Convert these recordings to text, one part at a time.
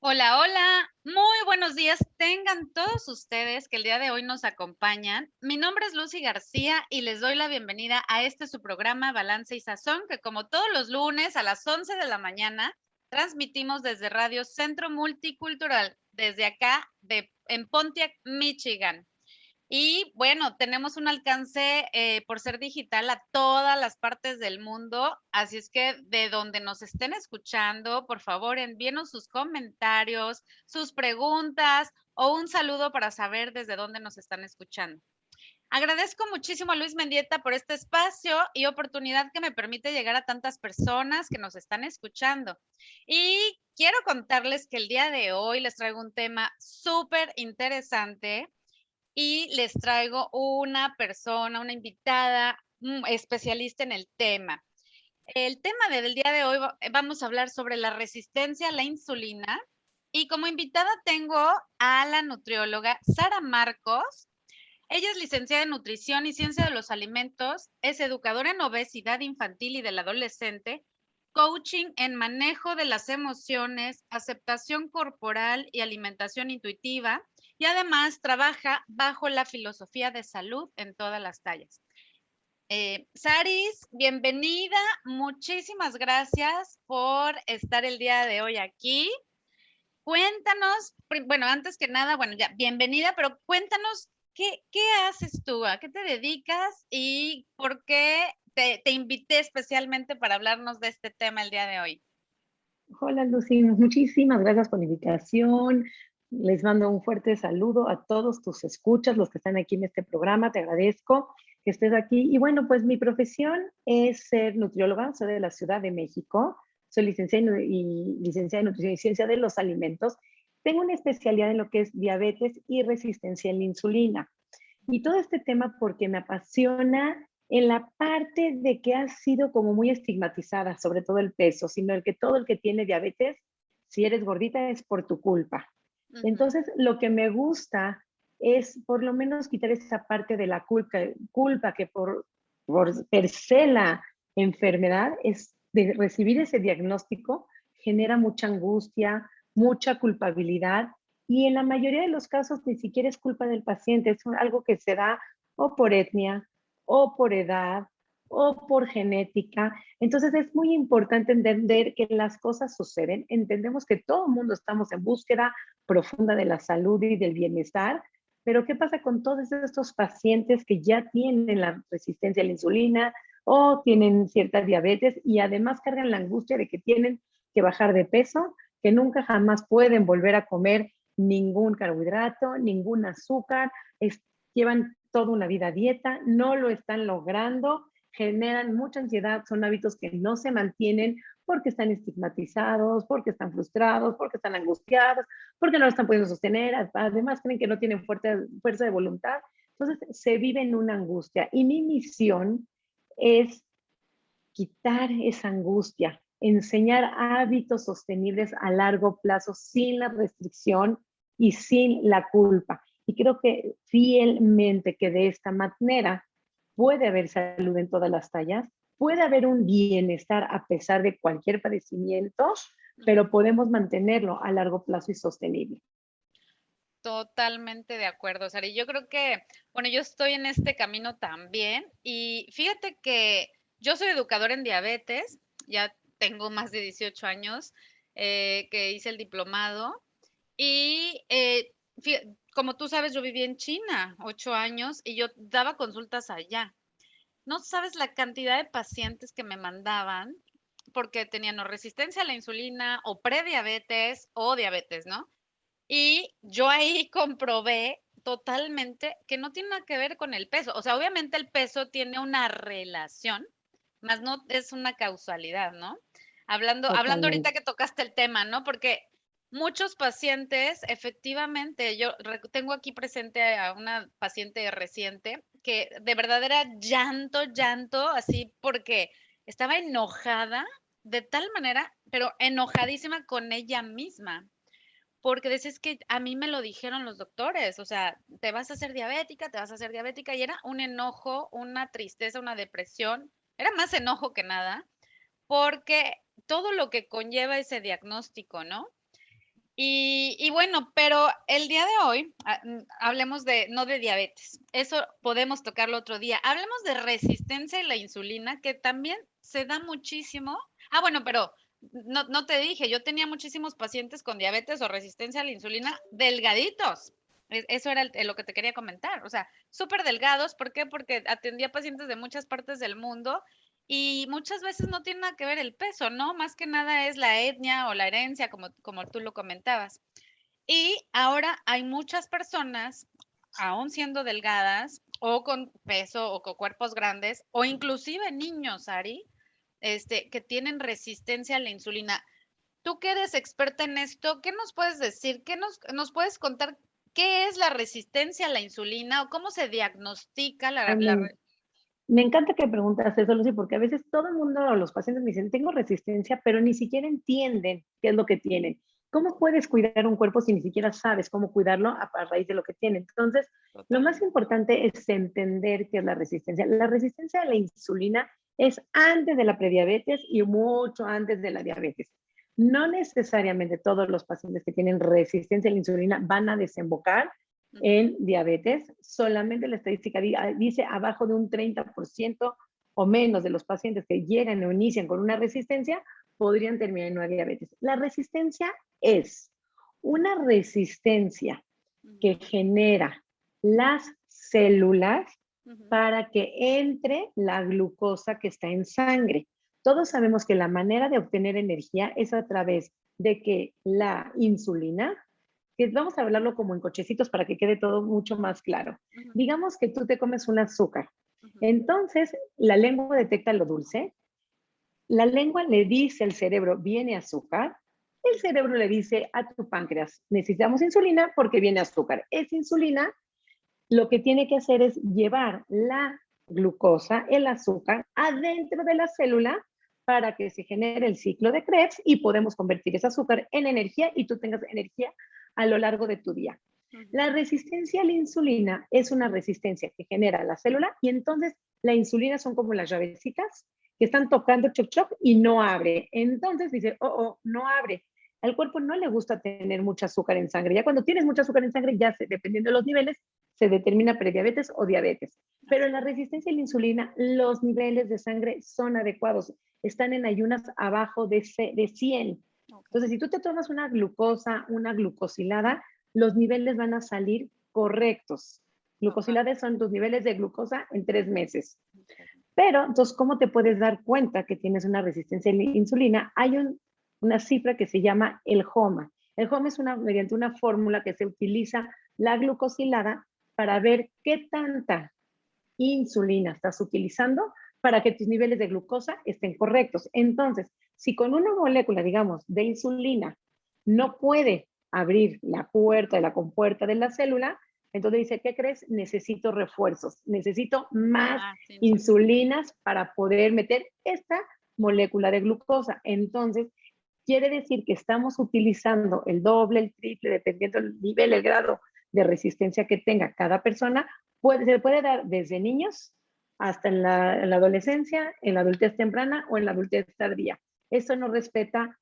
Hola, hola, muy buenos días tengan todos ustedes que el día de hoy nos acompañan. Mi nombre es Lucy García y les doy la bienvenida a su programa Balance y Sazón, que como todos los lunes a las 11 de la mañana transmitimos desde Radio Centro Multicultural, desde acá en Pontiac, Michigan. Y bueno, tenemos un alcance por ser digital a todas las partes del mundo, así es que de donde nos estén escuchando, por favor, envíenos sus comentarios, sus preguntas o un saludo para saber desde dónde nos están escuchando. Agradezco muchísimo a Luis Mendieta por este espacio y oportunidad que me permite llegar a tantas personas que nos están escuchando. Y quiero contarles que el día de hoy les traigo un tema súper interesante y les traigo una persona, una invitada especialista en el tema. El tema del día de hoy vamos a hablar sobre la resistencia a la insulina y como invitada tengo a la nutrióloga Sara Marcos. Ella es licenciada en nutrición y ciencia de los alimentos, es educadora en obesidad infantil y del adolescente, coaching en manejo de las emociones, aceptación corporal y alimentación intuitiva, y además trabaja bajo la filosofía de salud en todas las tallas. Saris, bienvenida, muchísimas gracias por estar el día de hoy aquí. Cuéntanos, bueno, antes que nada, bueno, ya, bienvenida, pero cuéntanos qué haces tú, a qué te dedicas y por qué te invité especialmente para hablarnos de este tema el día de hoy. Hola Lucy, muchísimas gracias por la invitación. Les mando un fuerte saludo a todos tus escuchas, los que están aquí en este programa. Te agradezco que estés aquí. Y bueno, pues mi profesión es ser nutrióloga, soy de la Ciudad de México, soy licenciada en nutrición y ciencia de los alimentos. Tengo una especialidad en lo que es diabetes y resistencia a la insulina. Y todo este tema porque me apasiona en la parte de que ha sido como muy estigmatizada, sobre todo el peso, sino el que todo el que tiene diabetes, si eres gordita es por tu culpa. Ujú. Entonces, lo que me gusta es por lo menos quitar esa parte de la culpa que por per se la enfermedad es de recibir ese diagnóstico genera mucha angustia, mucha culpabilidad y en la mayoría de los casos ni siquiera es culpa del paciente, es algo que se da o por etnia, o por edad, o por genética. Entonces es muy importante entender que las cosas suceden. Entendemos que todo el mundo estamos en búsqueda profunda de la salud y del bienestar, pero ¿qué pasa con todos estos pacientes que ya tienen la resistencia a la insulina o tienen cierta diabetes y además cargan la angustia de que tienen que bajar de peso, que nunca jamás pueden volver a comer ningún carbohidrato, ningún azúcar, llevan toda una vida a dieta, no lo están logrando, generan mucha ansiedad, son hábitos que no se mantienen porque están estigmatizados, porque están frustrados, porque están angustiados, porque no lo están pudiendo sostener, además creen que no tienen fuerza de voluntad. Entonces se vive en una angustia y mi misión es quitar esa angustia, enseñar hábitos sostenibles a largo plazo sin la restricción y sin la culpa. Y creo que fielmente que de esta manera puede haber salud en todas las tallas, puede haber un bienestar a pesar de cualquier padecimiento, pero podemos mantenerlo a largo plazo y sostenible. Totalmente de acuerdo, Sara. Y yo creo que, bueno, yo estoy en este camino también y fíjate que yo soy educadora en diabetes, ya tengo más de 18 años que hice el diplomado y como tú sabes, yo viví en China 8 años y yo daba consultas allá. No sabes la cantidad de pacientes que me mandaban porque tenían o resistencia a la insulina o prediabetes o diabetes, ¿no? Y yo ahí comprobé totalmente que no tiene nada que ver con el peso. O sea, obviamente el peso tiene una relación, más no es una causalidad, ¿no? Hablando ahorita Totalmente. que tocaste el tema, ¿no? Porque muchos pacientes, efectivamente, tengo aquí presente a una paciente reciente que de verdad era llanto, llanto, así porque estaba enojada de tal manera, pero enojadísima con ella misma porque decís que a mí me lo dijeron los doctores, o sea, te vas a hacer diabética, te vas a hacer diabética, y era un enojo, una tristeza, una depresión, era más enojo que nada, porque todo lo que conlleva ese diagnóstico, ¿no? Y bueno, pero el día de hoy, hablemos de no de diabetes, eso podemos tocarlo otro día. Hablemos de resistencia a la insulina, que también se da muchísimo. Bueno, pero no te dije, yo tenía muchísimos pacientes con diabetes o resistencia a la insulina delgaditos. Eso era lo que te quería comentar, o sea, súper delgados. ¿Por qué? Porque atendía pacientes de muchas partes del mundo y muchas veces no tiene nada que ver el peso, ¿no? Más que nada es la etnia o la herencia, como tú lo comentabas. Y ahora hay muchas personas, aún siendo delgadas o con peso o con cuerpos grandes, o inclusive niños, Ari, que tienen resistencia a la insulina. Tú que eres experta en esto, ¿qué nos puedes decir? ¿Qué nos puedes contar? ¿Qué es la resistencia a la insulina o cómo se diagnostica Ay, me encanta que preguntas eso, Lucy, porque a veces todo el mundo, los pacientes me dicen, tengo resistencia, pero ni siquiera entienden qué es lo que tienen. ¿Cómo puedes cuidar un cuerpo si ni siquiera sabes cómo cuidarlo a raíz de lo que tiene? Entonces, lo más Totalmente. importante es entender qué es la resistencia. La resistencia a la insulina es antes de la prediabetes y mucho antes de la diabetes. No necesariamente todos los pacientes que tienen resistencia a la insulina van a desembocar Ujú. en diabetes. Solamente la estadística dice abajo de un 30% o menos de los pacientes que llegan o inician con una resistencia podrían terminar en una diabetes. La resistencia es una resistencia Ujú. que genera las células Ujú. para que entre la glucosa que está en sangre. Todos sabemos que la manera de obtener energía es a través de que la insulina, que vamos a hablarlo como en cochecitos para que quede todo mucho más claro. Ujú. Digamos que tú te comes un azúcar. Ujú. Entonces, la lengua detecta lo dulce, la lengua le dice al cerebro, viene azúcar, el cerebro le dice a tu páncreas, necesitamos insulina porque viene azúcar. Esa insulina lo que tiene que hacer es llevar la glucosa, el azúcar, adentro de la célula para que se genere el ciclo de Krebs y podemos convertir ese azúcar en energía y tú tengas energía a lo largo de tu día. Ujú. La resistencia a la insulina es una resistencia que genera la célula y entonces la insulina son como las llavecitas que están tocando choc choc y no abre. Entonces dice, no abre. Al cuerpo no le gusta tener mucho azúcar en sangre. Ya cuando tienes mucho azúcar en sangre, ya dependiendo de los niveles, se determina prediabetes o diabetes. Pero en la resistencia a la insulina, los niveles de sangre son adecuados, están en ayunas abajo de 100. Ok. Entonces, si tú te tomas una glucosa, una glucosilada, los niveles van a salir correctos. Total. Glucosilades son tus niveles de glucosa en 3 meses. Ok. Pero, entonces, ¿cómo te puedes dar cuenta que tienes una resistencia a la insulina? Hay una cifra que se llama el HOMA. El HOMA es mediante una fórmula que se utiliza la glucosilada para ver qué tanta insulina estás utilizando para que tus niveles de glucosa estén correctos. Entonces, si con una molécula, digamos, de insulina no puede abrir la puerta de la compuerta de la célula, entonces dice, ¿qué crees? Necesito refuerzos, necesito más Más insulina. insulinas para poder meter esta molécula de glucosa. Entonces, quiere decir que estamos utilizando el doble, el triple, dependiendo del nivel, el grado de resistencia que tenga cada persona. Se puede dar desde niños hasta en la adolescencia, en la adultez temprana o en la adultez tardía. Eso no respeta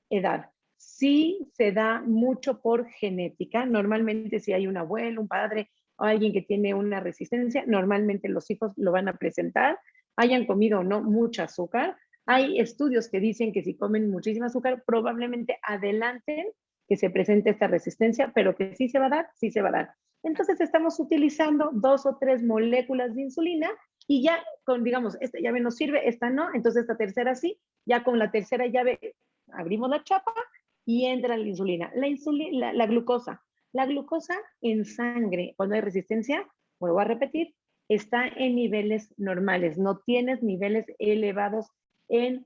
edad. Sí se da mucho por genética. Normalmente si hay un abuelo, un padre o alguien que tiene una resistencia, normalmente los hijos lo van a presentar, hayan comido o no mucho azúcar. Ujú. Hay estudios que dicen que si comen muchísimo azúcar, probablemente adelanten que se presente esta resistencia, pero que sí se va a dar, sí se va a dar. Entonces estamos utilizando 2 o 3 moléculas de insulina y ya con, digamos, esta llave nos sirve, esta no, entonces esta tercera sí, ya con la tercera llave abrimos la chapa y entra la insulina. La glucosa. La glucosa en sangre, cuando hay resistencia, vuelvo a repetir, está en niveles normales, no tienes niveles elevados en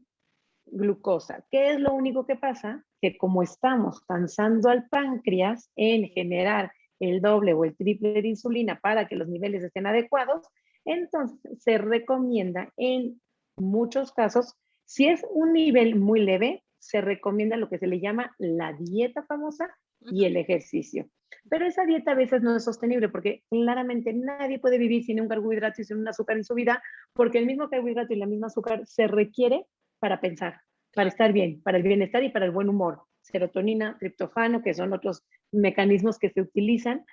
glucosa. ¿Qué es lo único que pasa? Que como estamos cansando al páncreas en generar el doble o el triple de insulina para que los niveles estén adecuados, entonces se recomienda en muchos casos, si es un nivel muy leve, se recomienda lo que se le llama la dieta famosa y Ujú. el ejercicio. Pero esa dieta a veces no es sostenible porque claramente nadie puede vivir sin un carbohidrato y sin un azúcar en su vida, porque el mismo carbohidrato y la misma azúcar se requiere para pensar, para Claro. estar bien, para el bienestar y para el buen humor. serotonina, triptofano, que son otros mecanismos que se utilizan,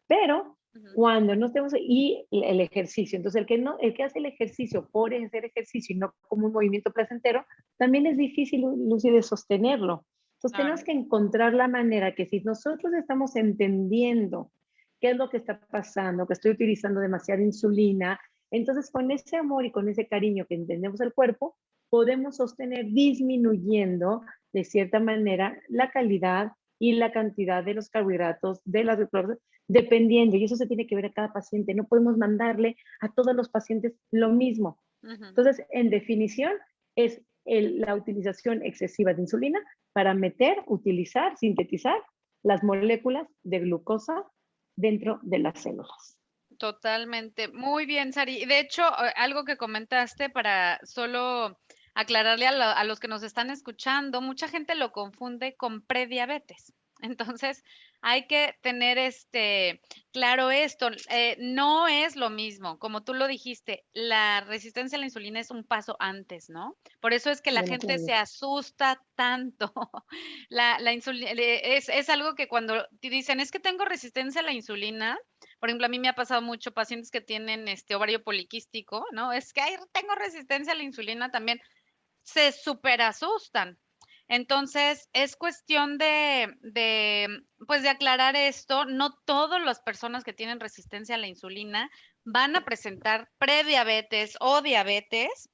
pero cuando no tenemos, y el ejercicio, entonces el que hace el ejercicio por hacer ejercicio y no como un movimiento placentero, también es difícil, Lucy, de sostenerlo. Entonces Claro. tenemos que encontrar la manera que si nosotros estamos entendiendo qué es lo que está pasando, que estoy utilizando demasiada insulina, entonces con ese amor y con ese cariño que entendemos el cuerpo, podemos sostener disminuyendo de cierta manera la calidad y la cantidad de los carbohidratos, de las glucosas, dependiendo, y eso se tiene que ver a cada paciente. No podemos mandarle a todos los pacientes lo mismo. Entonces, en definición, es la utilización excesiva de insulina para meter, utilizar, sintetizar las moléculas de glucosa dentro de las células. Totalmente. Muy bien, Sari. De hecho, algo que comentaste para solo aclararle a los que nos están escuchando, mucha gente lo confunde con prediabetes. Entonces, hay que tener claro esto, no es lo mismo, como tú lo dijiste, la resistencia a la insulina es un paso antes, ¿no? Por eso es que la gente se asusta tanto. La insulina es algo que cuando te dicen, es que tengo resistencia a la insulina, por ejemplo, a mí me ha pasado mucho pacientes que tienen ovario poliquístico, ¿no? Es que tengo resistencia a la insulina también, se súper asustan. Entonces, es cuestión pues de aclarar esto. No todas las personas que tienen resistencia a la insulina van a presentar prediabetes o diabetes.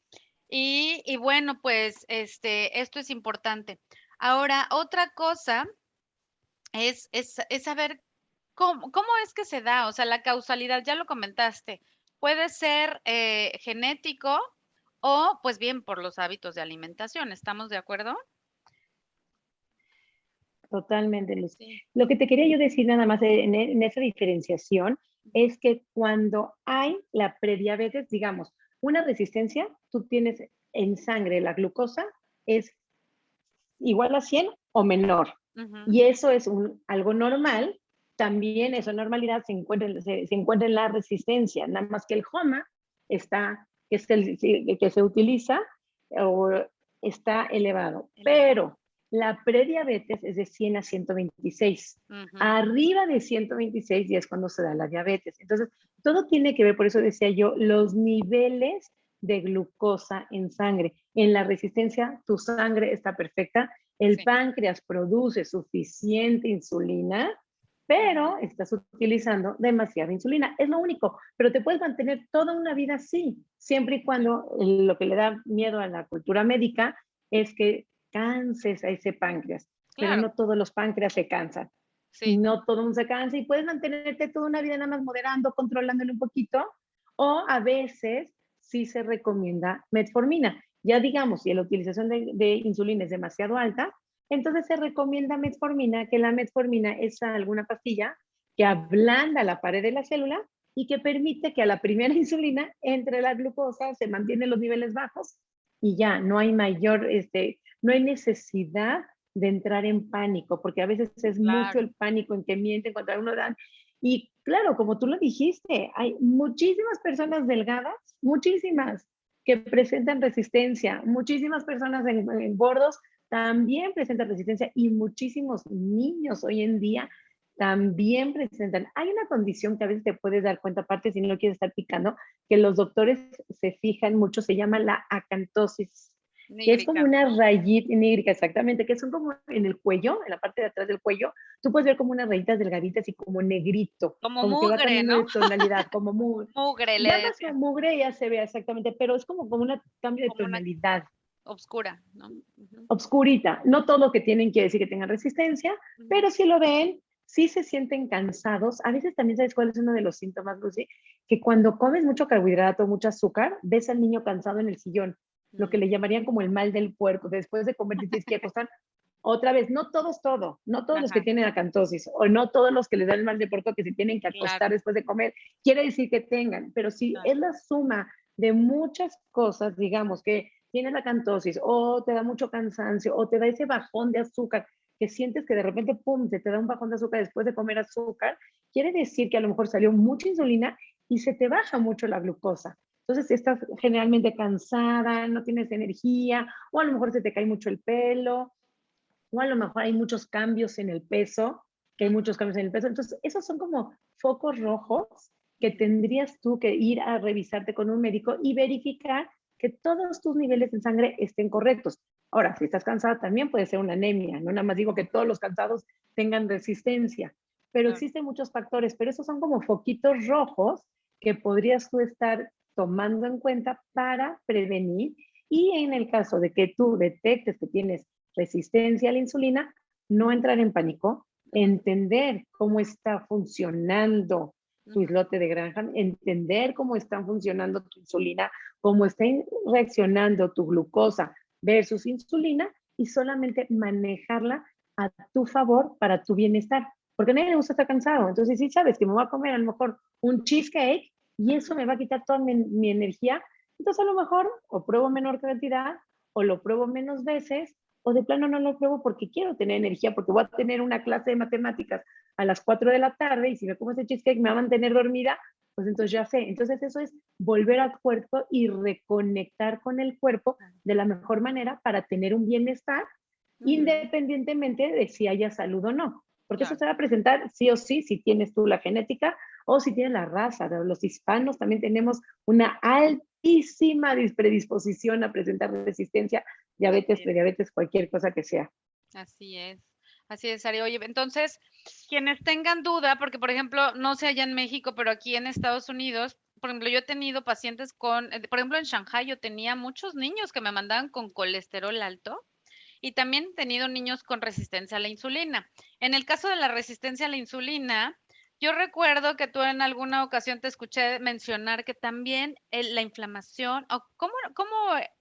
Y bueno, pues esto es importante. Ahora, otra cosa es saber cómo es que se da, o sea, la causalidad, ya lo comentaste, puede ser genético o pues bien por los hábitos de alimentación, ¿estamos de acuerdo? Totalmente, Luz. Sí. Lo que te quería yo decir nada más en esa diferenciación es que cuando hay la prediabetes, digamos, una resistencia, tú tienes en sangre la glucosa es igual a 100 o menor. Y eso es algo normal. También esa normalidad se encuentra en la resistencia, nada más que el HOMA está, que es el que se utiliza, o está elevado. Pero la prediabetes es de 100 a 126. Arriba de 126 ya es cuando se da la diabetes. Entonces, todo tiene que ver, por eso decía yo, los niveles de glucosa en sangre. En la resistencia, tu sangre está perfecta, el páncreas produce suficiente insulina, pero estás utilizando demasiada insulina. Es lo único, pero te puedes mantener toda una vida así, siempre y cuando lo que le da miedo a la cultura médica es que canses a ese páncreas, pero no todos los páncreas se cansan. Sí. No todo mundo se cansa y puedes mantenerte toda una vida nada más moderando, controlándolo un poquito, o a veces sí se recomienda metformina. Ya digamos, si la utilización de insulina es demasiado alta, entonces se recomienda metformina, que la metformina es alguna pastilla que ablanda la pared de la célula y que permite que a la primera insulina entre la glucosa, se mantienen los niveles bajos y ya no hay no hay necesidad de entrar en pánico, porque a veces es mucho el pánico en que mienten contra uno dan. Y claro, como tú lo dijiste, hay muchísimas personas delgadas, muchísimas, que presentan resistencia, muchísimas personas en gordos también presentan resistencia y muchísimos niños hoy en día también presentan. Hay una condición que a veces te puedes dar cuenta, aparte si no quieres estar picando, que los doctores se fijan mucho, se llama la acantosis, que es como una rayita nígrica, exactamente, que son como en el cuello, en la parte de atrás del cuello, tú puedes ver como unas rayitas delgaditas y como negrito, como como mugre, que va cambiando ¿no? de tonalidad, como mugre. Mugre, le Ya más decía. mugre ya se ve exactamente, pero es como un cambio de Como una tonalidad. obscura, ¿no? Obscurita. No todo lo que tienen quiere decir que tengan resistencia, pero si lo ven, si se sienten cansados. A veces también sabes cuál es uno de los síntomas, Lucy, que cuando comes mucho carbohidrato, mucho azúcar, ves al niño cansado en el sillón, lo que le llamarían como el mal del puerco. Después de comer te tienes que acostar. Otra vez, no todos los que tienen acantosis o no todos los que les dan el mal de puerco que se tienen que acostar después de comer, quiere decir que tengan, pero si es la suma de muchas cosas, digamos que tienes la acantosis o te da mucho cansancio o te da ese bajón de azúcar que sientes que de repente, pum, se te da un bajón de azúcar después de comer azúcar, quiere decir que a lo mejor salió mucha insulina y se te baja mucho la glucosa. Entonces estás generalmente cansada, no tienes energía o a lo mejor se te cae mucho el pelo. o a lo mejor hay muchos cambios en el peso, que hay muchos cambios en el peso. Entonces, esos son como focos rojos que tendrías tú que ir a revisarte con un médico y verificar que todos tus niveles en sangre estén correctos. Ahora, si estás cansada, también puede ser una anemia, no nada más digo que todos los cansados tengan resistencia, pero Claro. existen muchos factores, pero esos son como foquitos rojos que podrías tú estar tomando en cuenta para prevenir y en el caso de que tú detectes que tienes resistencia a la insulina, no entrar en pánico, entender cómo está funcionando tu Ujú. islote de Graham, entender cómo está funcionando tu insulina, cómo está reaccionando tu glucosa versus insulina y solamente manejarla a tu favor para tu bienestar. Porque a nadie le gusta estar cansado. Entonces, si sabes que me voy a comer a lo mejor un cheesecake y eso me va a quitar toda mi energía, entonces a lo mejor o pruebo menor cantidad o lo pruebo menos veces o de plano no lo pruebo porque quiero tener energía, porque voy a tener una clase de matemáticas a las 4 de la tarde y si me como ese cheesecake me va a mantener dormida, pues entonces ya sé. Entonces eso es volver al cuerpo y reconectar con el cuerpo de la mejor manera para tener un bienestar Ujú. independientemente de si haya salud o no. Porque eso Claro. se va a presentar sí o sí si tienes tú la genética o si tienes la raza. Los hispanos también tenemos una altísima predisposición a presentar resistencia, Así diabetes, es. prediabetes, cualquier cosa que sea. Así es. Así es, Ari. Oye, entonces, quienes tengan duda, porque por ejemplo, no sé allá en México, pero aquí en Estados Unidos, por ejemplo, yo he tenido pacientes con, por ejemplo, en Shanghai yo tenía muchos niños que me mandaban con colesterol alto y también he tenido niños con resistencia a la insulina. En el caso de la resistencia a la insulina, yo recuerdo que tú en alguna ocasión te escuché mencionar que también la inflamación, o cómo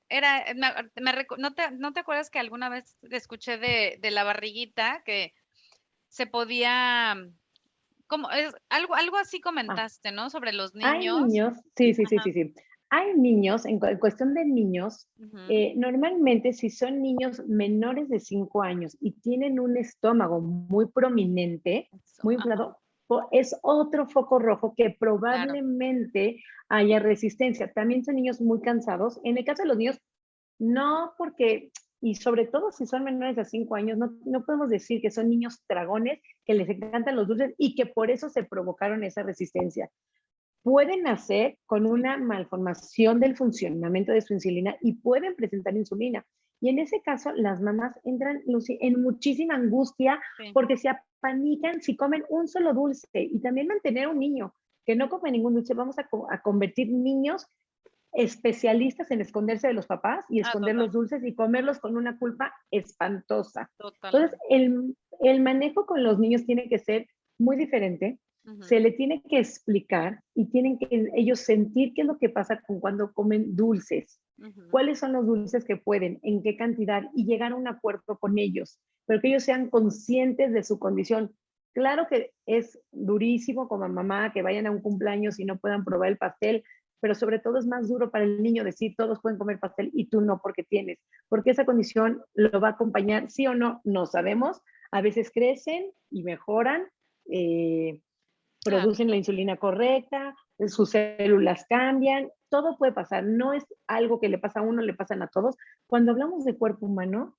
era, ¿no te acuerdas que alguna vez te escuché de la barriguita que se podía, como es, algo así Ah, comentaste, ¿no? Sobre los hay niños. niños, sí, sí, sí, Ajá. sí, sí. Hay niños, en cuestión de niños, Ujú. normalmente si son niños menores de 5 años y tienen un estómago muy prominente, Eso, muy ajá, inflado, es otro foco rojo que claro. probablemente haya resistencia. También son niños muy cansados. En el caso de los niños, no porque, y sobre todo si son menores de 5 años, no podemos decir que son niños tragones, que les encantan los dulces y que por eso se provocaron esa resistencia. Pueden nacer con Sí, una malformación del funcionamiento de su insulina y pueden presentar insulina. Y en ese caso, las mamás entran, Lucy, en muchísima angustia sí. porque se apanican si comen un solo dulce. Y también mantener a un niño que no come ningún dulce, vamos a convertir niños especialistas en esconderse de los papás y Ah, esconder los dulces y comerlos con una culpa espantosa. Entonces, totalmente. el manejo con los niños tiene que ser muy diferente, se Ujú, le tiene que explicar y tienen que ellos sentir qué es lo que pasa con cuando comen dulces, ujú. cuáles son los dulces que pueden, en qué cantidad y llegar a un acuerdo con ellos, pero que ellos sean conscientes de su condición. Claro que es durísimo como mamá que vayan a un cumpleaños y no puedan probar el pastel, pero sobre todo es más duro para el niño decir todos pueden comer pastel y tú no porque tienes, porque esa condición lo va a acompañar, sí o no, no sabemos. A veces crecen y mejoran, eh, Claro. producen la insulina correcta, sus células cambian, todo puede pasar, no es algo que le pasa a uno, le pasan a todos. Cuando hablamos de cuerpo humano,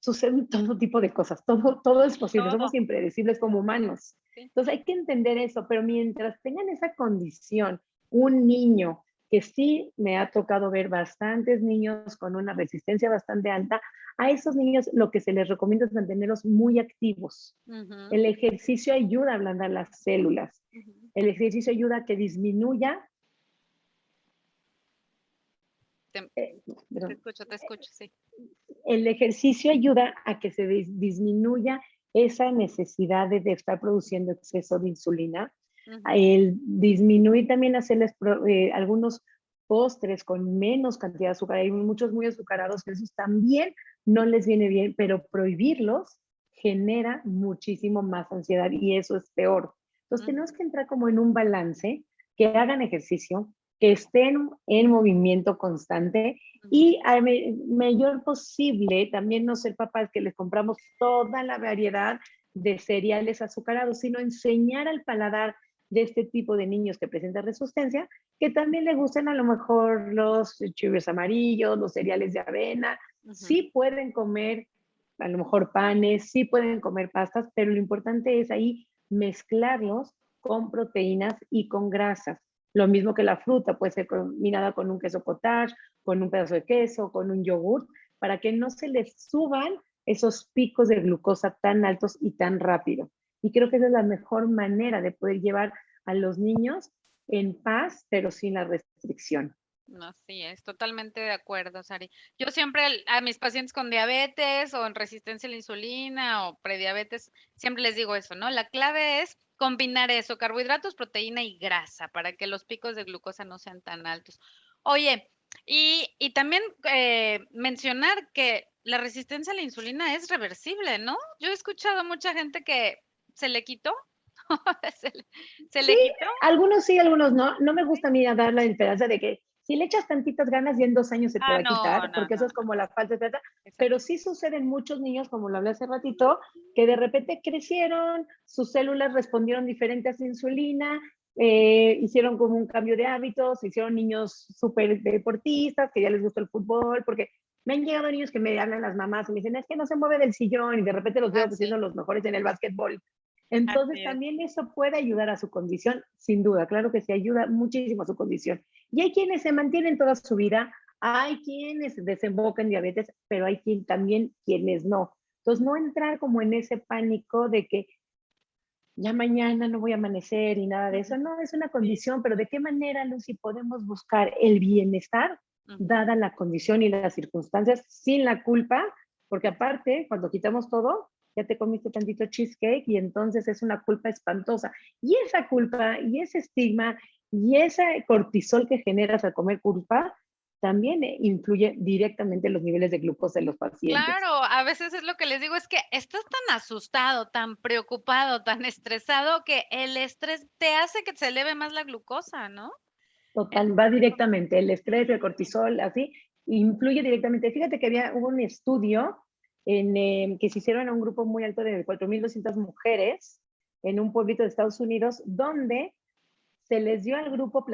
suceden todo tipo de cosas, todo es posible, Todo. somos impredecibles como humanos. Sí. Entonces hay que entender eso, pero mientras tengan esa condición, un niño, que sí me ha tocado ver bastantes niños con una resistencia bastante alta, a esos niños lo que se les recomienda es mantenerlos muy activos. Ujú, El ejercicio ayuda a ablandar las células, ujú. el ejercicio ayuda a que disminuya, Te eh, perdón, te escucho, sí. el ejercicio ayuda a que se disminuya esa necesidad de estar produciendo exceso de insulina. Ujú. El disminuir también hacerles algunos postres con menos cantidad de azúcar. Hay muchos muy azucarados que esos también no les viene bien, pero prohibirlos genera muchísimo más ansiedad y eso es peor. Entonces tenemos Ujú, que entrar como en un balance, que hagan ejercicio, que estén en movimiento constante ujú. y al mayor posible, también no ser papás que les compramos toda la variedad de cereales azucarados, sino enseñar al paladar de este tipo de niños que presentan resistencia, que también le gusten a lo mejor los churros amarillos, los cereales de avena, Ujú. sí pueden comer a lo mejor panes, sí pueden comer pastas, pero lo importante es ahí mezclarlos con proteínas y con grasas. Lo mismo que la fruta, puede ser combinada con un queso cottage, con un pedazo de queso, con un yogur, para que no se les suban esos picos de glucosa tan altos y tan rápido. Y creo que esa es la mejor manera de poder llevar a los niños en paz, pero sin la restricción. Así es, totalmente de acuerdo, Sari. Yo siempre a mis pacientes con diabetes o en resistencia a la insulina o prediabetes, siempre les digo eso, ¿no? La clave es combinar eso, carbohidratos, proteína y grasa, para que los picos de glucosa no sean tan altos. Oye, y también mencionar que la resistencia a la insulina es reversible, ¿no? Yo he escuchado mucha gente que se le quitó, se le, se Sí, le quitó. algunos no. No me gusta a mí dar la esperanza de que si le echas tantitas ganas y en 2 años se te Ah, va a no, quitar, no, porque eso no, es como la falta de trata, no. pero sí sucede en muchos niños, como lo hablé hace ratito, que de repente crecieron, sus células respondieron diferente a su insulina, hicieron como un cambio de hábitos, se hicieron niños súper deportistas, que ya les gustó el fútbol, porque me han llegado niños que me hablan las mamás y me dicen, es que no se mueve del sillón, y de repente los veo Ah, que sí, siendo los mejores en el básquetbol. Entonces así es. también eso puede ayudar a su condición, sin duda, claro que sí, ayuda muchísimo a su condición. Y hay quienes se mantienen toda su vida, hay quienes desembocan en diabetes, pero hay también quienes no. Entonces no entrar como en ese pánico de que ya mañana no voy a amanecer y nada de eso, no, es una Sí. condición, pero ¿de qué manera, Lucy, podemos buscar el bienestar Ujú. dada la condición y las circunstancias sin la culpa? Porque aparte, cuando quitamos todo, ya te comiste tantito cheesecake y entonces es una culpa espantosa. Y esa culpa y ese estigma y ese cortisol que generas al comer culpa también influye directamente en los niveles de glucosa de los pacientes. Claro, a veces es lo que les digo, es que estás tan asustado, tan preocupado, tan estresado, que el estrés te hace que se eleve más la glucosa, ¿no? Total, va directamente, el estrés, el cortisol, así, influye directamente. Fíjate que hubo un estudio que se hicieron a un grupo muy alto de 4.200 mujeres en un pueblito de Estados Unidos, donde se les dio al grupo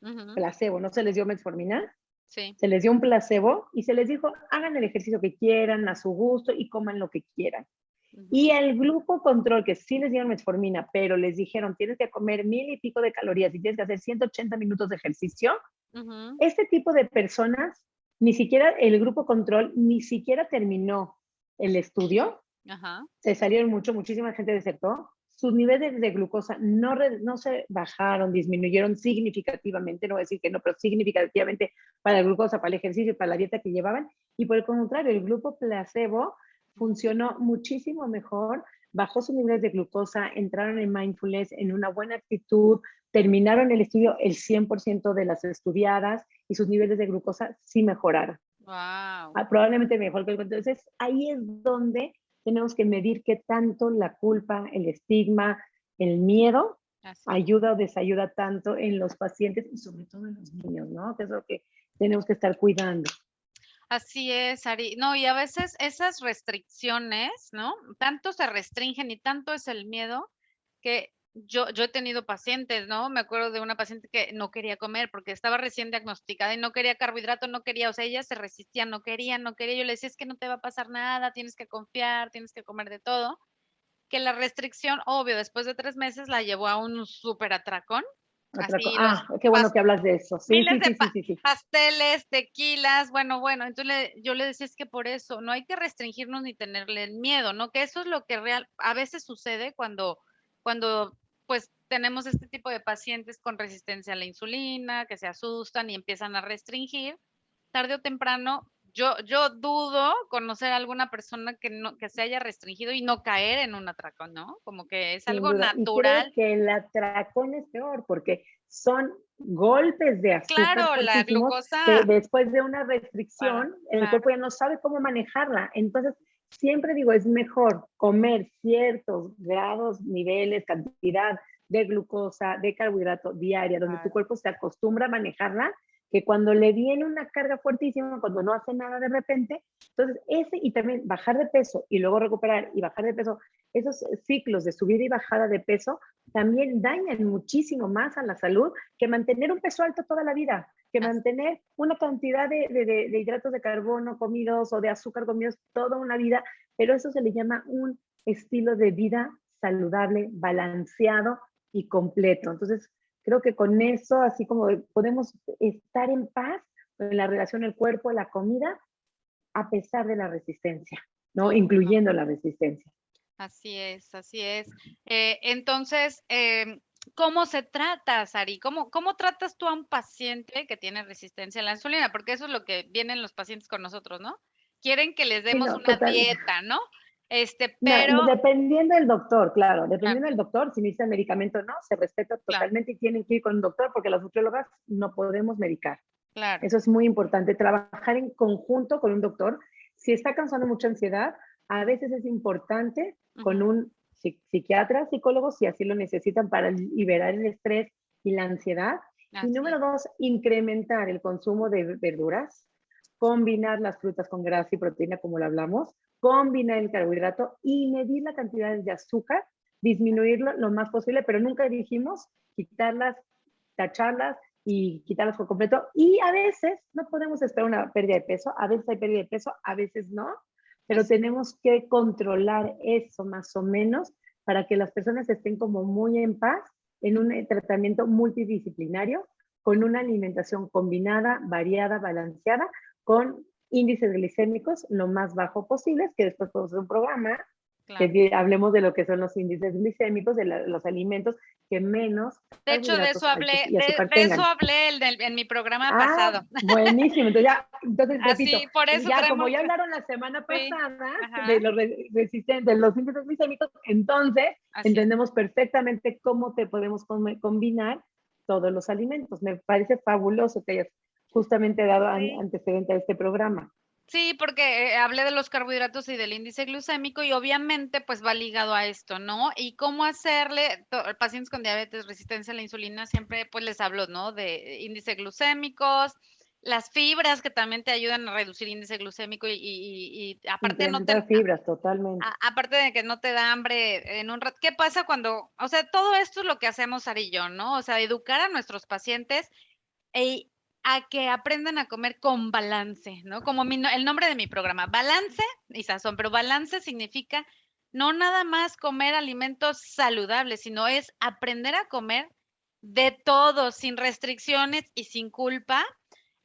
Ujú, placebo, no se les dio metformina, sí, se les dio un placebo y se les dijo, hagan el ejercicio que quieran, a su gusto y coman lo que quieran. ujú, Y el grupo control, que sí les dieron metformina, pero les dijeron, tienes que comer 1,000 y pico de calorías y tienes que hacer 180 minutos de ejercicio, ujú, este tipo de personas, ni siquiera el grupo control, ni siquiera terminó el estudio, ajá, se salieron muchísima gente desertó, sus niveles de glucosa no se bajaron, disminuyeron significativamente, no voy a decir que no, pero significativamente para la glucosa, para el ejercicio y para la dieta que llevaban, y por el contrario, el grupo placebo ujú. funcionó muchísimo mejor, bajó sus niveles de glucosa, entraron en mindfulness, en una buena actitud, terminaron el estudio el 100% de las estudiadas y sus niveles de glucosa sí mejoraron. Guau, Probablemente mejor que el cuento. Entonces, ahí es donde tenemos que medir qué tanto la culpa, el estigma, el miedo así es. ayuda o desayuda tanto en los pacientes y sobre todo en los niños, ¿no? Que es lo que tenemos que estar cuidando. Así es, Ari. No, y a veces esas restricciones, ¿no? Tanto se restringen y tanto es el miedo que yo he tenido pacientes, ¿no? Me acuerdo de una paciente que no quería comer porque estaba recién diagnosticada y no quería carbohidrato, no quería, o sea, ella se resistía, no quería, no quería. Yo le decía, es que no te va a pasar nada, tienes que confiar, tienes que comer de todo. Que la restricción, obvio, después de 3 meses la llevó a un súper atracón, así los Qué bueno que hablas de eso. Sí, miles sí, de sí, sí, sí, sí. pasteles, tequilas, bueno, entonces yo le decía: "Es que por eso, no hay que restringirnos ni tenerle el miedo", ¿no? Que eso es lo que a veces sucede cuando, pues, tenemos este tipo de pacientes con resistencia a la insulina, que se asustan y empiezan a restringir. Tarde o temprano, yo dudo conocer a alguna persona que se haya restringido y no caer en un atracón, ¿no? Como que es Sin algo duda. Y creo natural. que el atracón es peor porque son golpes de azúcar Claro, la fuertísimos que glucosa, después de una restricción el claro. cuerpo ya no sabe cómo manejarla. Entonces, siempre digo, es mejor comer ciertos grados, niveles, cantidad de glucosa, de carbohidrato diaria, donde tu Claro. cuerpo se acostumbra a manejarla, que cuando le viene una carga fuertísima, cuando no hace nada de repente, entonces ese y también bajar de peso y luego recuperar y bajar de peso, esos ciclos de subida y bajada de peso también dañan muchísimo más a la salud que mantener un peso alto toda la vida, que mantener una cantidad de hidratos de carbono comidos o de azúcar comidos toda una vida, pero eso se le llama un estilo de vida saludable, balanceado y completo. Entonces, creo que con eso, así como podemos estar en paz en la relación el cuerpo, la comida, a pesar de la resistencia, ¿no? Incluyendo la resistencia. Así es, así es. Entonces, ¿cómo se trata, Sari? ¿Cómo tratas tú a un paciente que tiene resistencia a la insulina? Porque eso es lo que vienen los pacientes con nosotros, ¿no? Quieren que les Sí, demos no, una total. dieta, ¿no? No, Pero, dependiendo del doctor, claro, claro, dependiendo del doctor, si necesitan medicamento o no, se respeta claro, totalmente y tienen que ir con un doctor porque las nutriólogas no podemos medicar. claro. Eso es muy importante, trabajar en conjunto con un doctor. Si está causando mucha ansiedad, a veces es importante con Ujú, un psiquiatra, psicólogo, si así lo necesitan para liberar el estrés y la ansiedad. Y así número es. 2, incrementar el consumo de verduras, combinar las frutas con grasa y proteína, como lo hablamos, combinar el carbohidrato y medir la cantidad de azúcar, disminuirlo lo más posible, pero nunca dijimos quitarlas, tacharlas y quitarlas por completo. Y a veces no podemos esperar una pérdida de peso, a veces hay pérdida de peso, a veces no, pero Así. tenemos que controlar eso más o menos para que las personas estén como muy en paz en un tratamiento multidisciplinario con una alimentación combinada, variada, balanceada, con índices glicémicos lo más bajo posibles, que después podemos hacer un programa Claro. que hablemos de lo que son los índices glicémicos, de los alimentos que menos De hecho, carbohidratos altos y azúcar de eso tengan. hablé en mi programa Ah, pasado. buenísimo. Entonces repito, Así, por eso ya como traemos, ya hablaron la semana sí, pasada de ajá, los resistentes, de los índices glicémicos, entonces así es. entendemos perfectamente cómo te podemos combinar todos los alimentos. Me parece fabuloso que hayas justamente dado Sí. antecedente a este programa. Sí, porque, hablé de los carbohidratos y del índice glucémico y obviamente, pues, va ligado a esto, ¿no? Y cómo hacerle pacientes con diabetes, resistencia a la insulina, siempre, pues, les hablo, ¿no? De índice glucémicos, las fibras que también te ayudan a reducir índice glucémico y aparte no te Incrementar fibras totalmente. aparte de que no te da hambre en un rato. ¿Qué pasa cuando? O sea, todo esto es lo que hacemos Sara y yo, ¿no? O sea, educar a nuestros pacientes y a que aprendan a comer con balance, ¿no? Como el nombre de mi programa, balance y sazón, pero balance significa no nada más comer alimentos saludables, sino es aprender a comer de todo, sin restricciones y sin culpa.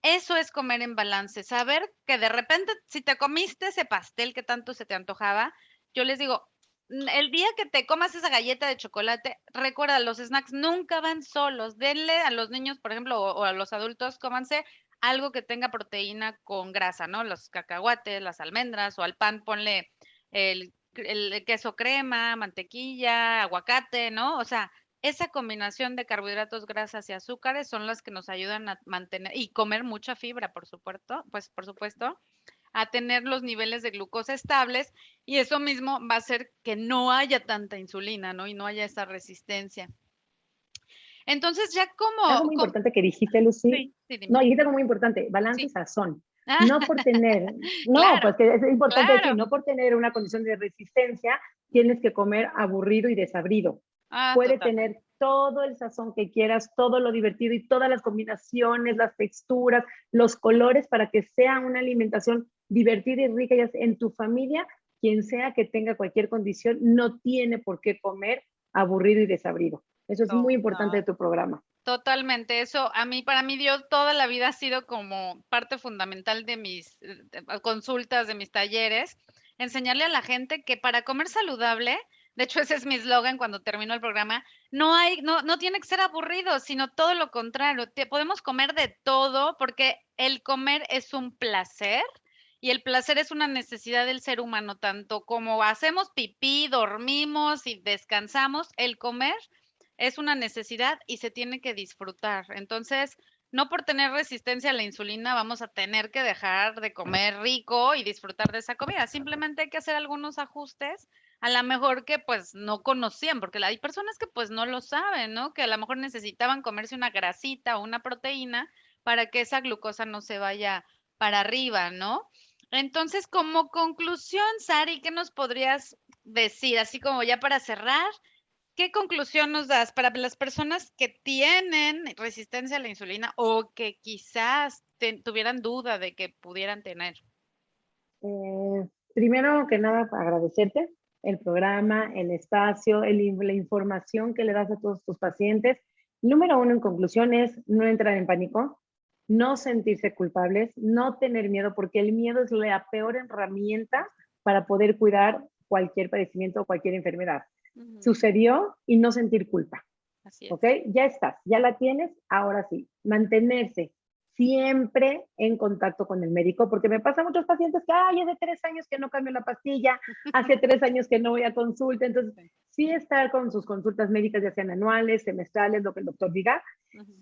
Eso es comer en balance, saber que de repente si te comiste ese pastel que tanto se te antojaba, yo les digo, el día que te comas esa galleta de chocolate, recuerda, los snacks nunca van solos. Denle a los niños, por ejemplo, o a los adultos, cómanse algo que tenga proteína con grasa, ¿no? Los cacahuates, las almendras o al pan ponle el queso crema, mantequilla, aguacate, ¿no? O sea, esa combinación de carbohidratos, grasas y azúcares son las que nos ayudan a mantener y comer mucha fibra, por supuesto, pues por supuesto, a tener los niveles de glucosa estables y eso mismo va a hacer que no haya tanta insulina, ¿no? Y no haya esa resistencia. Entonces, ya Algo muy importante que dijiste, Lucy, sí, sí, dime. no, dijiste algo muy importante, balance y Sí. sazón. No por tener, no, Claro, pues que es importante decir, claro. no por tener una condición de resistencia, tienes que comer aburrido y desabrido. Ah, Puede totalmente. tener todo el sazón que quieras, todo lo divertido y todas las combinaciones, las texturas, los colores para que sea una alimentación divertida y rica. Ya sea en tu familia, quien sea que tenga cualquier condición, no tiene por qué comer aburrido y desabrido. Eso es muy importante de Total. tu programa. Totalmente, eso para mí Dios toda la vida ha sido como parte fundamental de mis consultas, de mis talleres, enseñarle a la gente que para comer saludable, de hecho ese es mi eslogan cuando termino el programa, no tiene que ser aburrido, sino todo lo contrario, podemos comer de todo porque el comer es un placer y el placer es una necesidad del ser humano, tanto como hacemos pipí, dormimos y descansamos, el comer es una necesidad y se tiene que disfrutar. Entonces, no por tener resistencia a la insulina vamos a tener que dejar de comer rico y disfrutar de esa comida. Simplemente hay que hacer algunos ajustes, a lo mejor que pues no conocían, porque hay personas que pues no lo saben, ¿no? Que a lo mejor necesitaban comerse una grasita o una proteína para que esa glucosa no se vaya para arriba, ¿no? Entonces, como conclusión, Sari, ¿qué nos podrías decir? Así como ya para cerrar, ¿qué conclusión nos das para las personas que tienen resistencia a la insulina o que quizás tuvieran duda de que pudieran tener? Primero que nada, agradecerte el programa, el espacio, la información que le das a todos tus pacientes. Número uno, en conclusión, es no entrar en pánico, no sentirse culpables, no tener miedo, porque el miedo es la peor herramienta para poder cuidar cualquier padecimiento o cualquier enfermedad. Sucedió y no sentir culpa. Así es. ¿Ok? Ya estás, ya la tienes, ahora sí, mantenerse siempre en contacto con el médico, porque me pasa a muchos pacientes que, ay, hace 3 años que no cambio la pastilla, hace 3 años que no voy a consulta, entonces sí estar con sus consultas médicas, ya sean anuales, semestrales, lo que el doctor diga,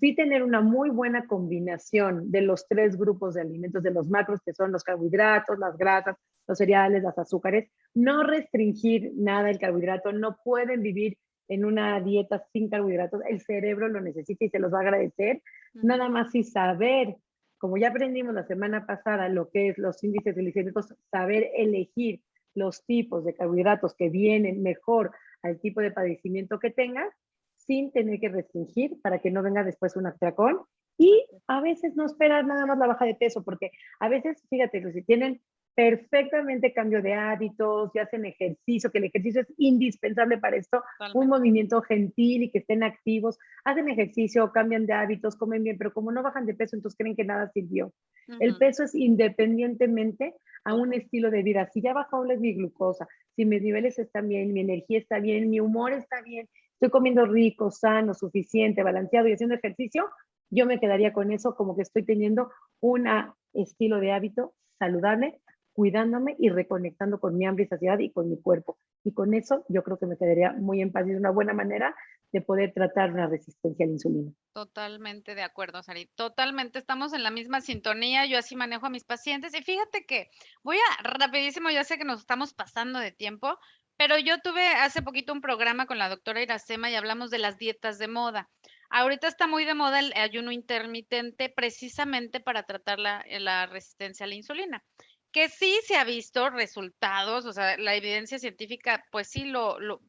sí tener una muy buena combinación de los 3 grupos de alimentos, de los macros, que son los carbohidratos, las grasas, los cereales, las azúcares, no restringir nada el carbohidrato, no pueden vivir en una dieta sin carbohidratos, el cerebro lo necesita y se los va a agradecer. Nada más y saber, como ya aprendimos la semana pasada, lo que es los índices glicémicos, saber elegir los tipos de carbohidratos que vienen mejor al tipo de padecimiento que tengas, sin tener que restringir para que no venga después un atracón. Y a veces no esperar nada más la baja de peso, porque a veces, fíjate, si tienen perfectamente cambio de hábitos, ya hacen ejercicio, que el ejercicio es indispensable para esto, un movimiento gentil y que estén activos, hacen ejercicio, cambian de hábitos, comen bien, pero como no bajan de peso, entonces creen que nada sirvió. El peso es independientemente a un estilo de vida. Si ya bajó mi glucosa, si mis niveles están bien, mi energía está bien, mi humor está bien, estoy comiendo rico, sano, suficiente, balanceado y haciendo ejercicio, yo me quedaría con eso como que estoy teniendo un estilo de hábito saludable, cuidándome y reconectando con mi hambre y saciedad y con mi cuerpo. Y con eso yo creo que me quedaría muy en paz y es una buena manera de poder tratar una resistencia a la insulina. Totalmente de acuerdo, Sari. Totalmente, estamos en la misma sintonía. Yo así manejo a mis pacientes. Y fíjate que voy a rapidísimo, ya sé que nos estamos pasando de tiempo, pero yo tuve hace poquito un programa con la doctora Iracema y hablamos de las dietas de moda. Ahorita está muy de moda el ayuno intermitente precisamente para tratar la resistencia a la insulina, que sí se ha visto resultados, o sea, la evidencia científica, pues sí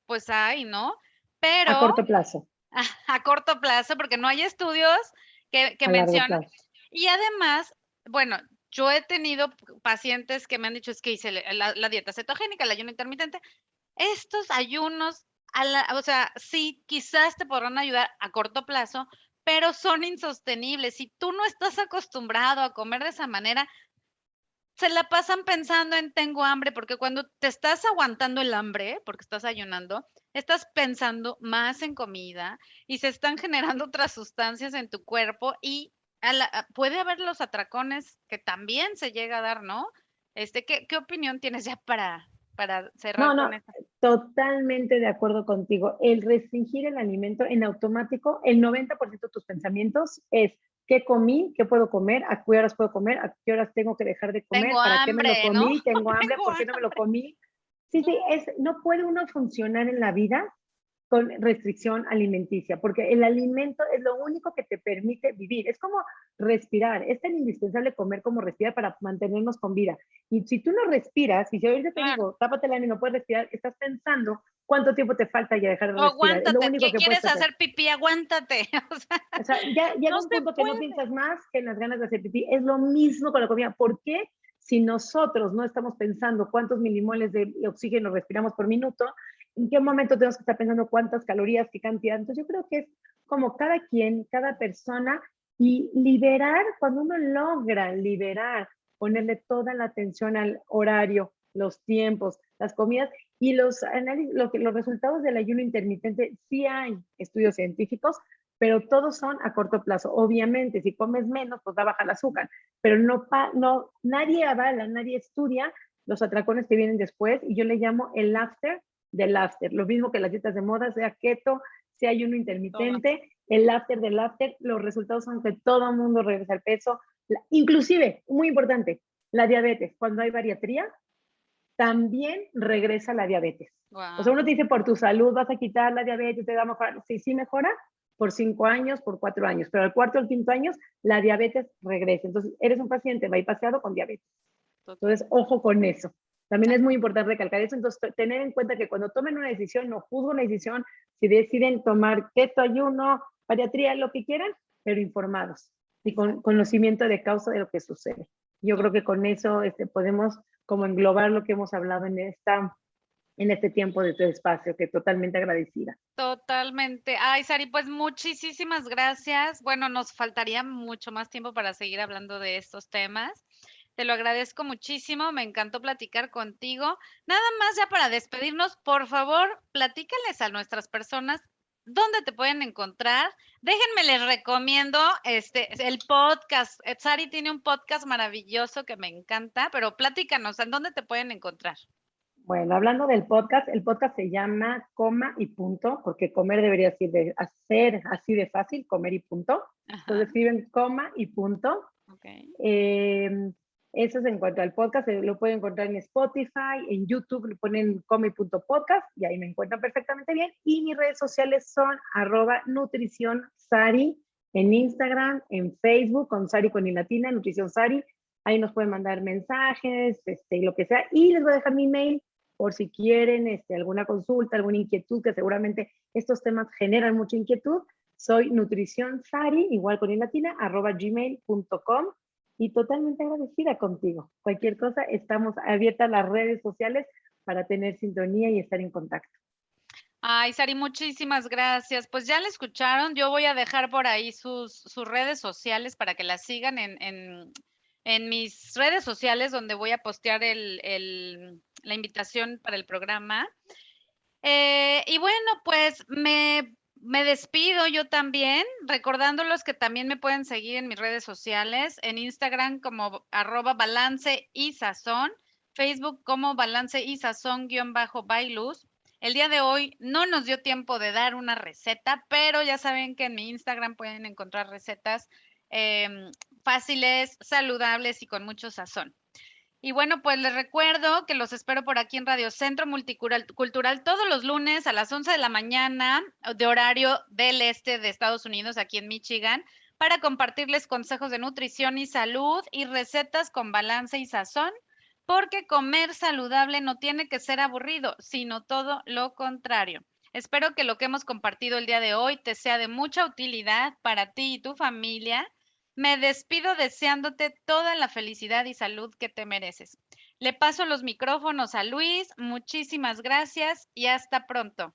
pues hay, ¿no? A Pero corto plazo. a corto plazo, porque no hay estudios que A largo mencionen. plazo. Y además, bueno, yo he tenido pacientes que me han dicho, es que hice la dieta cetogénica, el ayuno intermitente. Estos ayunos, o sea, sí, quizás te podrán ayudar a corto plazo, pero son insostenibles. Si tú no estás acostumbrado a comer de esa manera, se la pasan pensando en tengo hambre, porque cuando te estás aguantando el hambre, porque estás ayunando, estás pensando más en comida y se están generando otras sustancias en tu cuerpo y puede haber los atracones que también se llega a dar, ¿no? ¿Qué opinión tienes ya para No, cerrar no, con esto? totalmente de acuerdo contigo. El restringir el alimento en automático, el 90% de tus pensamientos es qué comí, qué puedo comer, a qué horas puedo comer, a qué horas tengo que dejar de Tengo comer, para qué me lo hambre, ¿no? comí, tengo hambre, Tengo por qué no me lo hambre. comí. Sí, sí, no puede uno funcionar en la vida con restricción alimenticia, porque el alimento es lo único que te permite vivir. Es como respirar. Es tan indispensable comer como respirar para mantenernos con vida. Y si tú no respiras, y si ahorita te Claro. digo, tápate la y no puedes respirar, estás pensando cuánto tiempo te falta ya dejar de respirar. Es lo Aguántate, único que puedes ¿quieres hacer. hacer pipí? Aguántate. O sea, O sea, ya llega no un se punto que no puede. piensas más que en las ganas de hacer pipí. Es lo mismo con la comida. ¿Por qué? Si nosotros no estamos pensando cuántos milimoles de oxígeno respiramos por minuto, ¿en qué momento tenemos que estar pensando cuántas calorías, qué cantidad? Entonces yo creo que es como cada quien, cada persona y liberar, cuando uno logra liberar, ponerle toda la atención al horario, los tiempos, las comidas y los análisis, los resultados del ayuno intermitente, sí hay estudios científicos, pero todos son a corto plazo. Obviamente, si comes menos, pues va a bajar el azúcar, pero no, nadie avala, nadie estudia los atracones que vienen después, y yo le llamo el after del after. Lo mismo que las dietas de moda, sea keto, sea ayuno intermitente, el after del after, los resultados son que todo el mundo regresa al peso, inclusive, muy importante, la diabetes, cuando hay bariatría, también regresa la diabetes. O sea, Wow. uno te dice, por tu salud vas a quitar la diabetes, te da mejor, sí, sí mejora, por 5 años, por 4 años, pero al cuarto o al quinto año la diabetes regresa. Entonces, eres un paciente bypaseado con diabetes. Entonces, ojo con eso. También es muy importante recalcar eso. Entonces, tener en cuenta que cuando tomen una decisión, no juzgo la decisión, si deciden tomar keto, ayuno, bariatría, lo que quieran, pero informados y con conocimiento de causa de lo que sucede. Yo creo que con eso podemos como englobar lo que hemos hablado en este tiempo de tu espacio, que totalmente agradecida. Totalmente. Ay, Sari, pues muchísimas gracias. Bueno, nos faltaría mucho más tiempo para seguir hablando de estos temas. Te lo agradezco muchísimo, me encantó platicar contigo. Nada más ya para despedirnos, por favor, platícales a nuestras personas dónde te pueden encontrar. Déjenme les recomiendo el podcast. Sari tiene un podcast maravilloso que me encanta, pero platícanos, ¿en dónde te pueden encontrar? Bueno, hablando del podcast, el podcast se llama Coma y Punto, porque comer debería ser así de fácil, comer y punto. Ajá. Entonces escriben Coma y Punto. Okay. Eso es en cuanto al podcast, lo pueden encontrar en Spotify, en YouTube, le ponen Coma y Punto Podcast y ahí me encuentran perfectamente bien. Y mis redes sociales son @nutricionsari en Instagram, en Facebook, con Sari con I latina, Nutrición Sari. Ahí nos pueden mandar mensajes, lo que sea. Y les voy a dejar mi mail por si quieren alguna consulta, alguna inquietud, que seguramente estos temas generan mucha inquietud. Soy nutricionsari, igual con i latina, @gmail.com, y totalmente agradecida contigo. Cualquier cosa, estamos abiertas las redes sociales para tener sintonía y estar en contacto. Ay, Sari, muchísimas gracias. Pues ya la escucharon, yo voy a dejar por ahí sus redes sociales para que la sigan en mis redes sociales, donde voy a postear la invitación para el programa. Y bueno, pues me despido yo también, recordándolos que también me pueden seguir en mis redes sociales, en Instagram como @balance y sazón, Facebook como balance y sazón_bailuz. El día de hoy no nos dio tiempo de dar una receta, pero ya saben que en mi Instagram pueden encontrar recetas fáciles, saludables y con mucho sazón. Y bueno, pues les recuerdo que los espero por aquí en Radio Centro Multicultural todos los lunes a las 11 de la mañana, de horario del este de Estados Unidos, aquí en Michigan, para compartirles consejos de nutrición y salud y recetas con balance y sazón, porque comer saludable no tiene que ser aburrido, sino todo lo contrario. Espero que lo que hemos compartido el día de hoy te sea de mucha utilidad para ti y tu familia. Me despido deseándote toda la felicidad y salud que te mereces. Le paso los micrófonos a Luis. Muchísimas gracias y hasta pronto.